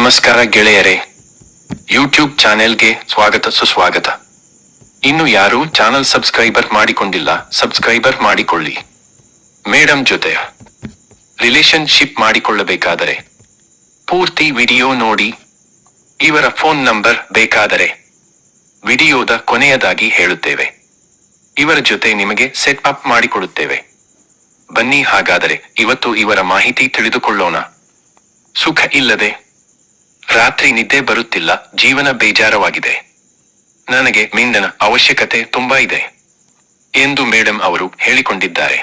ನಮಸ್ಕಾರ ಗೆಳೆಯರೇ, ಯೂಟ್ಯೂಬ್ ಚಾನೆಲ್ಗೆ ಸ್ವಾಗತ ಸುಸ್ವಾಗತ. ಇನ್ನು ಯಾರು ಚಾನಲ್ ಸಬ್ಸ್ಕ್ರೈಬರ್ ಮಾಡಿಕೊಂಡಿಲ್ಲ, ಸಬ್ಸ್ಕ್ರೈಬರ್ ಮಾಡಿಕೊಳ್ಳಿ. ಮೇಡಮ್ ಜೊತೆ ರಿಲೇಶನ್ಶಿಪ್ ಮಾಡಿಕೊಳ್ಳಬೇಕಾದರೆ ಪೂರ್ತಿ ವಿಡಿಯೋ ನೋಡಿ. ಇವರ ಫೋನ್ ನಂಬರ್ ಬೇಕಾದರೆ ವಿಡಿಯೋದ ಕೊನೆಯದಾಗಿ ಹೇಳುತ್ತೇವೆ. ಇವರ ಜೊತೆ ನಿಮಗೆ ಸೆಟ್ ಅಪ್ ಮಾಡಿಕೊಡುತ್ತೇವೆ. ಬನ್ನಿ ಹಾಗಾದರೆ ಇವತ್ತು ಇವರ ಮಾಹಿತಿ ತಿಳಿದುಕೊಳ್ಳೋಣ. ಸುಖ ಇಲ್ಲದೆ ರಾತ್ರಿ ನಿದ್ದೆ ಬರುತ್ತಿಲ್ಲ, ಜೀವನ ಬೇಜಾರವಾಗಿದೆ, ನನಗೆ ಮಿಂಡನ ಅವಶ್ಯಕತೆ ತುಂಬಾ ಇದೆ ಎಂದು ಮೇಡಮ್ ಅವರು ಹೇಳಿಕೊಂಡಿದ್ದಾರೆ.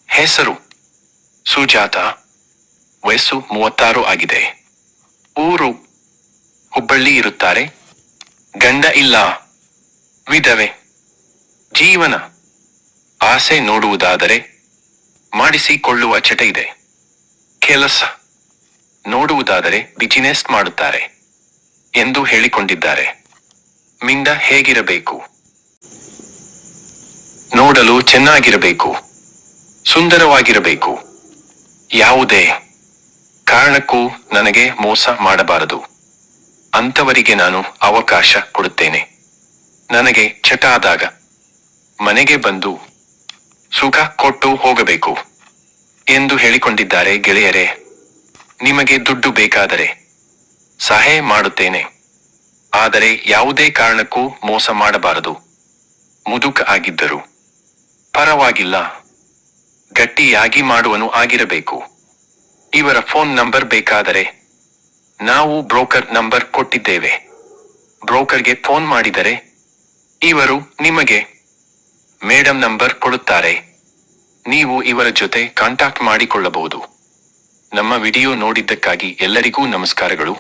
ಹೆಸರು ಸುಜಾತ, ವಯಸ್ಸು 36 ಆಗಿದೆ. ಊರು ಹುಬ್ಬಳ್ಳಿ ಇರುತ್ತಾರೆ. ಗಂಡ ಇಲ್ಲ, ವಿಧವೆ. ಜೀವನ ಆಸೆ ನೋಡುವುದಾದರೆ ಮಾಡಿಸಿಕೊಳ್ಳುವ ಚಟ ಇದೆ. ಕೆಲಸ ನೋಡುವುದಾದರೆ ಬಿಜಿನೆಸ್ ಮಾಡುತ್ತಾರೆ ಎಂದು ಹೇಳಿಕೊಂಡಿದ್ದಾರೆ. ಮಿಂಡ ಹೇಗಿರಬೇಕು? ನೋಡಲು ಚೆನ್ನಾಗಿರಬೇಕು, ಸುಂದರವಾಗಿರಬೇಕು. ಯಾವುದೇ ಕಾರಣಕ್ಕೂ ನನಗೆ ಮೋಸ ಮಾಡಬಾರದು. ಅಂಥವರಿಗೆ ನಾನು ಅವಕಾಶ ಕೊಡುತ್ತೇನೆ. ನನಗೆ ಚಟ ಆದಾಗ ಮನೆಗೆ ಬಂದು ಸುಖ ಕೊಟ್ಟು ಹೋಗಬೇಕು ಎಂದು ಹೇಳಿಕೊಂಡಿದ್ದಾರೆ. ಗೆಳೆಯರೇ, ನಿಮಗೆ ದುಡ್ಡು ಬೇಕಾದರೆ ಸಹಾಯ ಮಾಡುತ್ತೇನೆ, ಆದರೆ ಯಾವುದೇ ಕಾರಣಕ್ಕೂ ಮೋಸ ಮಾಡಬಾರದು. ಮುದುಕ ಆಗಿದ್ದರು ಪರವಾಗಿಲ್ಲ, ಗಟ್ಟಿಯಾಗಿ ಮಾಡುವನು ಆಗಿರಬೇಕು. ಇವರ ಫೋನ್ ನಂಬರ್ ಬೇಕಾದರೆ ನಾವು ಬ್ರೋಕರ್ ನಂಬರ್ ಕೊಟ್ಟಿದ್ದೇವೆ. ಬ್ರೋಕರ್ಗೆ ಫೋನ್ ಮಾಡಿದರೆ ಇವರು ನಿಮಗೆ ಮೇಡಮ್ ನಂಬರ್ ಕೊಡುತ್ತಾರೆ. ನೀವು ಇವರ ಜೊತೆ ಕಾಂಟ್ಯಾಕ್ಟ್ ಮಾಡಿಕೊಳ್ಳಬಹುದು. ನಮ್ಮ ವಿಡಿಯೋ ನೋಡಿದ್ದಕ್ಕಾಗಿ ಎಲ್ಲರಿಗೂ ನಮಸ್ಕಾರಗಳು.